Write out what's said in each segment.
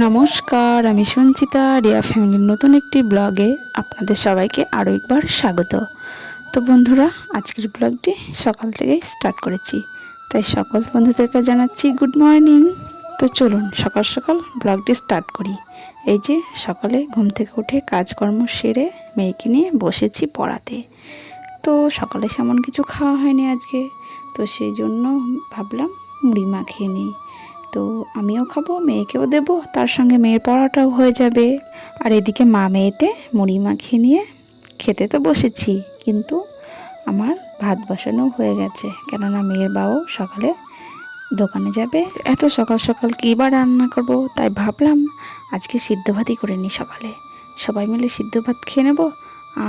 নমস্কার, আমি সঞ্চিতা রিয়া ফ্যামিলির নতুন একটি ব্লগে আপনাদের সবাইকে আরও একবার স্বাগত। তো বন্ধুরা, আজকের ব্লগটি সকাল থেকেই স্টার্ট করেছি, তাই সকল বন্ধুদেরকে জানাচ্ছি গুড মর্নিং। তো চলুন সকাল সকাল ব্লগটি স্টার্ট করি। এই যে সকালে ঘুম থেকে উঠে কাজকর্ম সেরে মেয়েকে নিয়ে বসেছি পড়াতে। তো সকালে সেমন কিছু খাওয়া হয়নি আজকে, তো সেই জন্য ভাবলাম মুড়ি মাখিয়ে নিই। তো আমিও খাবো, মেয়েকেও দেবো, তার সঙ্গে মেয়ের পড়াটাও হয়ে যাবে। আর এদিকে মা মেয়েতে মুড়ি মাখিয়ে নিয়ে খেতে তো বসেছি, কিন্তু আমার ভাত বসানো হয়ে গেছে, কেননা মেয়ের বাবাও সকালে দোকানে যাবে। এত সকাল সকাল কী বা রান্না করব, তাই ভাবলাম আজকে সিদ্ধ ভাতই করে নিই। সকালে সবাই মিলে সিদ্ধ ভাত খেয়ে নেবো,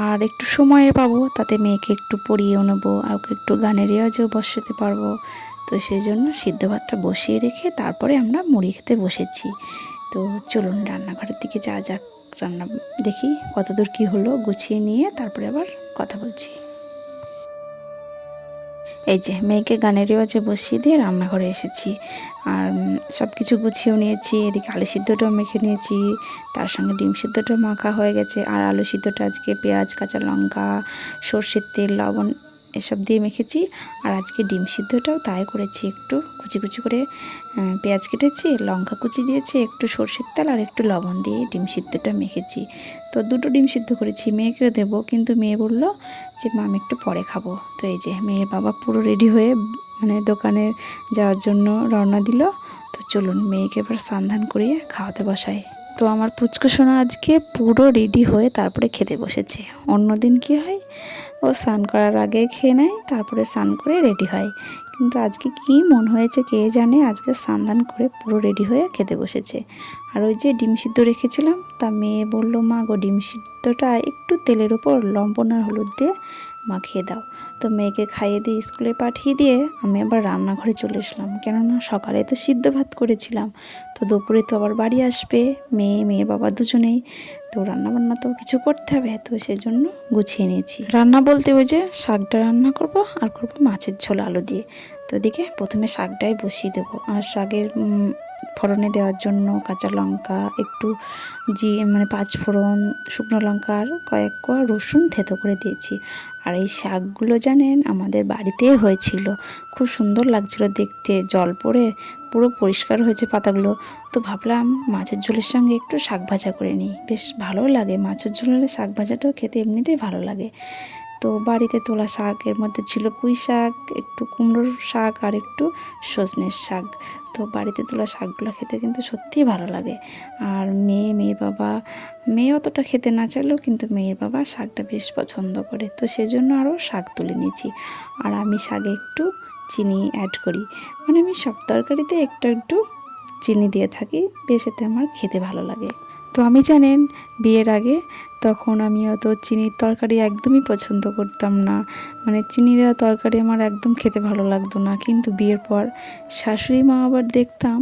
আর একটু সময় পাবো, তাতে মেয়েকে একটু পড়িয়েও নেবো, আর ওকে একটু গানের রেওয়াজেও বসাতে পারবো। তো সেই জন্য সিদ্ধ ভাতটা বসিয়ে রেখে তারপরে আমরা মুড়ি খেতে বসেছি। তো চলুন রান্নাঘরের দিকে যাওয়া যাক, রান্না দেখি কতদূর কী হলো, গুছিয়ে নিয়ে তারপরে আবার কথা বলছি। এই যে মেয়েকে গানের রেওয়াজে বসিয়ে দিয়ে রান্নাঘরে এসেছি, আর সব কিছু গুছিয়েও নিয়েছি। এদিকে আলু সিদ্ধটাও মেখে নিয়েছি, তার সঙ্গে ডিম সিদ্ধটাও মাখা হয়ে গেছে। আর আলু সিদ্ধটা আজকে পেঁয়াজ, কাঁচা লঙ্কা, সর্ষের তেল, লবণ এসব দিয়ে মেখেছি। আর আজকে ডিম সিদ্ধটাও তাই করেছি, একটু কুচি কুচি করে পেঁয়াজ কেটেছি, লঙ্কা কুচি দিয়েছি, একটু সর্ষের তেল আর একটু লবণ দিয়ে ডিম সিদ্ধটা মেখেছি। তো দুটো ডিম সিদ্ধ করেছি, মেয়েকেও দেবো, কিন্তু মেয়ে বলল যে মা আমি একটু পরে খাবো। তো এই যে মেয়ের বাবা পুরো রেডি হয়ে দোকানে যাওয়ার জন্য রওনা দিল। তো চলুন মেয়েকে এবার স্নান করিয়ে খাওয়াতে বসাই। তো আমার পুচকু সোনা আজকে পুরো রেডি হয়ে তারপরে খেতে বসেছে। অন্যদিন কি হয়, ও স্নান করার আগে খেয়ে নেয়, তারপরে স্নান করে রেডি হয়, কিন্তু আজকে কি মন হয়েছে কে জানে, আজকে স্নান করে পুরো রেডি হয়ে খেতে বসেছে। আর ওই যে ডিম সিদ্ধ রেখেছিলাম, তা মেয়ে বলল মা গো ডিম সিদ্ধটা একটু তেলের উপর লবণ আর হলুদ দিয়ে মাখিয়ে দাও। তো মেয়েকে খাইয়ে দিয়ে স্কুলে পাঠিয়ে দিয়ে আমি আবার রান্নাঘরে চলে এসলাম, কেননা সকালে তো সিদ্ধ ভাত করেছিলাম, তো দুপুরে তো আবার বাড়ি আসবে মেয়ের বাবা দুজনেই, তো রান্নাবান্না তো কিছু করতে হবে, তো সেজন্য গুছিয়ে নিয়েছি। রান্না বলতে ওই যে শাকটা রান্না করব, আর করব মাছের ঝোল আলু দিয়ে। তো এদিকে প্রথমে শাকটাই বসিয়ে দেবো, আর শাকের ফোড়নে দেওয়ার জন্য কাঁচা লঙ্কা, একটু পাঁচ ফোড়ন, শুকনো লঙ্কা আর কয়েক কোয়া রসুন থেতো করে দিয়েছি। আর এই শাকগুলো জানেন আমাদের বাড়িতেই হয়েছিল, খুব সুন্দর লাগছিল দেখতে, জল পড়ে পুরো পরিষ্কার হয়েছে পাতাগুলো। তো ভাবলাম মাছের ঝোলের সঙ্গে একটু শাক ভাজা করে নিই, বেশ ভালো লাগে মাছের ঝোলের শাক ভাজাটাও খেতে এমনিতেই ভালো লাগে। তো বাড়িতে তোলা শাকের মধ্যে ছিল পুঁই শাক, একটু কুমড়োর শাক আর একটু সজনের শাক। তো বাড়িতে তোলা শাকগুলো খেতে কিন্তু সত্যিই ভালো লাগে। আর মেয়ের বাবা, মেয়ে অতটা খেতে না চাইলেও কিন্তু মেয়ের বাবা শাকটা বেশ পছন্দ করে, তো সেজন্য আরও শাক তুলে নিয়েছি। আর আমি শাকে একটু চিনি অ্যাড করি, আমি সব তরকারিতে একটু একটু চিনি দিয়ে থাকি, বেশ এতে আমার খেতে ভালো লাগে। তো আমি জানেন বিয়ের আগে তখন আমি অত চিনির তরকারি একদমই পছন্দ করতাম না, চিনি দেওয়া তরকারি আমার একদম খেতে ভালো লাগতো না। কিন্তু বিয়ের পর শাশুড়ি মা আবার দেখতাম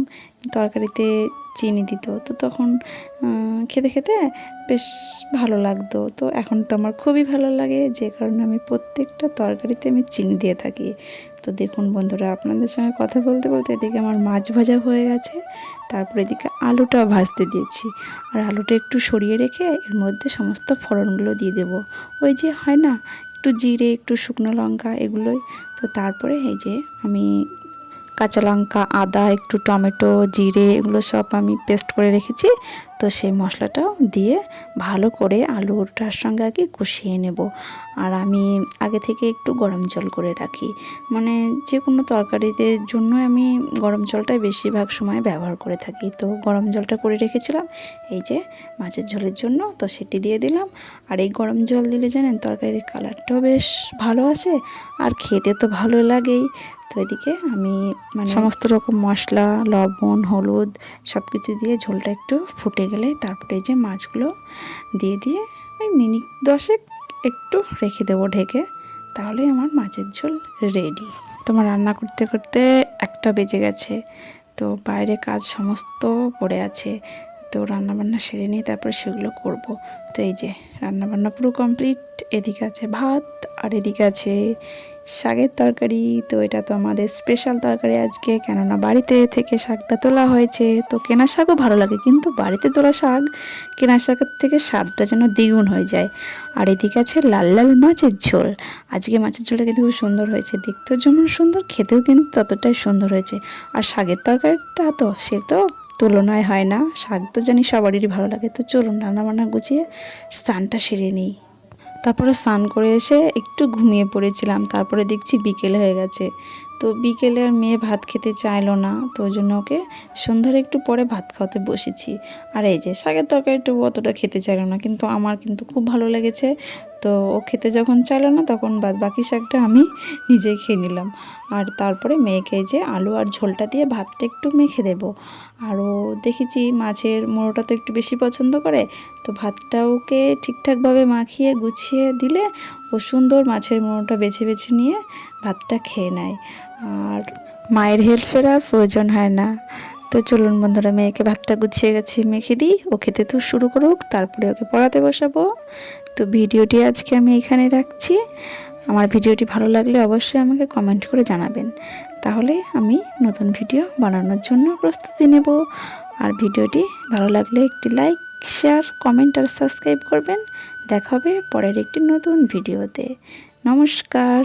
তরকারিতে চিনি দিত, তো তখন খেতে খেতে বেশ ভালো লাগতো। তো এখন তো আমার খুবই ভালো লাগে, যে কারণে আমি প্রত্যেকটা তরকারিতে আমি চিনি দিয়ে থাকি। তো দেখুন বন্ধুরা, আপনাদের সঙ্গে কথা বলতে বলতে এদিকে আমার মাছ ভাজা হয়ে গেছে, তারপরে এদিকে আলুটা ভাজতে দিয়েছি। আর আলুটা একটু সরিয়ে রেখে এর মধ্যে সমস্ত ফোড়নগুলো দিয়ে দেব, ওই যে হয় না একটু জিরে, একটু শুকনো লঙ্কা, এগুলোই। তো তারপরে এই যে আমি কাঁচা লঙ্কা, আদা, একটু টমেটো, জিরে, এগুলো সব আমি পেস্ট করে রেখেছি। তো সেই মশলাটাও দিয়ে ভালো করে আলুটার সঙ্গে আগে কষিয়ে নেব। আর আমি আগে থেকে একটু গরম জল করে রাখি, যে কোনো তরকারিতে জন্য আমি গরম জলটাই বেশিরভাগ সময় ব্যবহার করে থাকি। তো গরম জলটা করে রেখেছিলাম এই যে মাছের ঝোলের জন্য, তো সেটি দিয়ে দিলাম। আর এই গরম জল দিলে জানেন তরকারির কালারটাও বেশ ভালো আসে, আর খেতে তো ভালো লাগেই। তো এদিকে আমি সমস্ত রকম মশলা, লবণ, হলুদ সব কিছু দিয়ে ঝোলটা একটু ফুটে গেলে তারপরে এই যে মাছগুলো দিয়ে ওই মিনিট 10 একটু রেখে দেবো ঢেকে, তাহলে আমার মাছের ঝোল রেডি। তোমার রান্না করতে করতে 1টা বেজে গেছে, তো বাইরে কাজ সমস্ত পড়ে আছে, তো রান্নাবান্না সেরে নিয়ে তারপরে সেগুলো করব। তো এই যে রান্নাবান্না পুরো কমপ্লিট, এদিকে আছে ভাত আর এদিকে আছে শাকের তরকারি। তো এটা তো আমাদের স্পেশাল তরকারি আজকে, কেননা বাড়িতে থেকে শাকটা তোলা হয়েছে। তো কেনার শাকও ভালো লাগে, কিন্তু বাড়িতে তোলা শাক কেনার শাকের থেকে স্বাদটা যেন দ্বিগুণ হয়ে যায়। আর এদিকে আছে লাল লাল মাছের ঝোল। আজকে মাছের ঝোলটা কিন্তু খুব সুন্দর হয়েছে, দেখতেও যেমন সুন্দর, খেতেও কিন্তু ততটাই সুন্দর হয়েছে। আর শাকের তরকারিটা তো সে তো তুলনায় হয় না, শাক তো জানি সবারই ভালো লাগে। তো চলুন রান্নাবান্না গুছিয়ে স্নানটা সেরে নিই। তারপরে স্নান করে এসে একটু ঘুমিয়ে পড়েছিলাম, তারপরে দেখছি বিকেল হয়ে গেছে। তো বিকেলে আর মেয়ে ভাত খেতে চাইলো না, তো ওই জন্য ওকে সন্ধ্যার একটু পরে ভাত খাওয়াতে বসেছি। আর এই যে শাকের তরকারিটা অতটা খেতে চাইলো না, কিন্তু আমার কিন্তু খুব ভালো লেগেছে। তো ও খেতে যখন চাইলো না, তখন বাকি শাকটা আমি নিজেই খেয়ে নিলাম। আর তারপরে মেয়েকে যে আলু আর ঝোলটা দিয়ে ভাতটা একটু মেখে দেবো। আরও দেখেছি মাছের মোড়োটা তো একটু বেশি পছন্দ করে, তো ভাতটা ওকে ঠিকঠাকভাবে মাখিয়ে গুছিয়ে দিলে ও সুন্দর মাছের মোড়োটা বেছে বেছে নিয়ে ভাতটা খেয়ে নেয়। আর মায়ের হেল্পের আর প্রয়োজন হয় না। তো চলুন বন্ধুরা, মেয়েকে ভাতটা গুছিয়ে গেছি মেখে দিই, ও খেতে তো শুরু করুক, তারপরে ওকে পড়াতে বসাবো। তো ভিডিওটি আজকে আমি এখানে রাখছি। আমার ভিডিওটি ভালো লাগলে অবশ্যই আমাকে কমেন্ট করে জানাবেন, তাহলে আমি নতুন ভিডিও বানানোর জন্য প্রস্তুতি নেব। আর ভিডিওটি ভালো লাগলে একটি লাইক, শেয়ার, কমেন্ট আর সাবস্ক্রাইব করবেন। দেখা হবে পরের একটি নতুন ভিডিওতে। নমস্কার।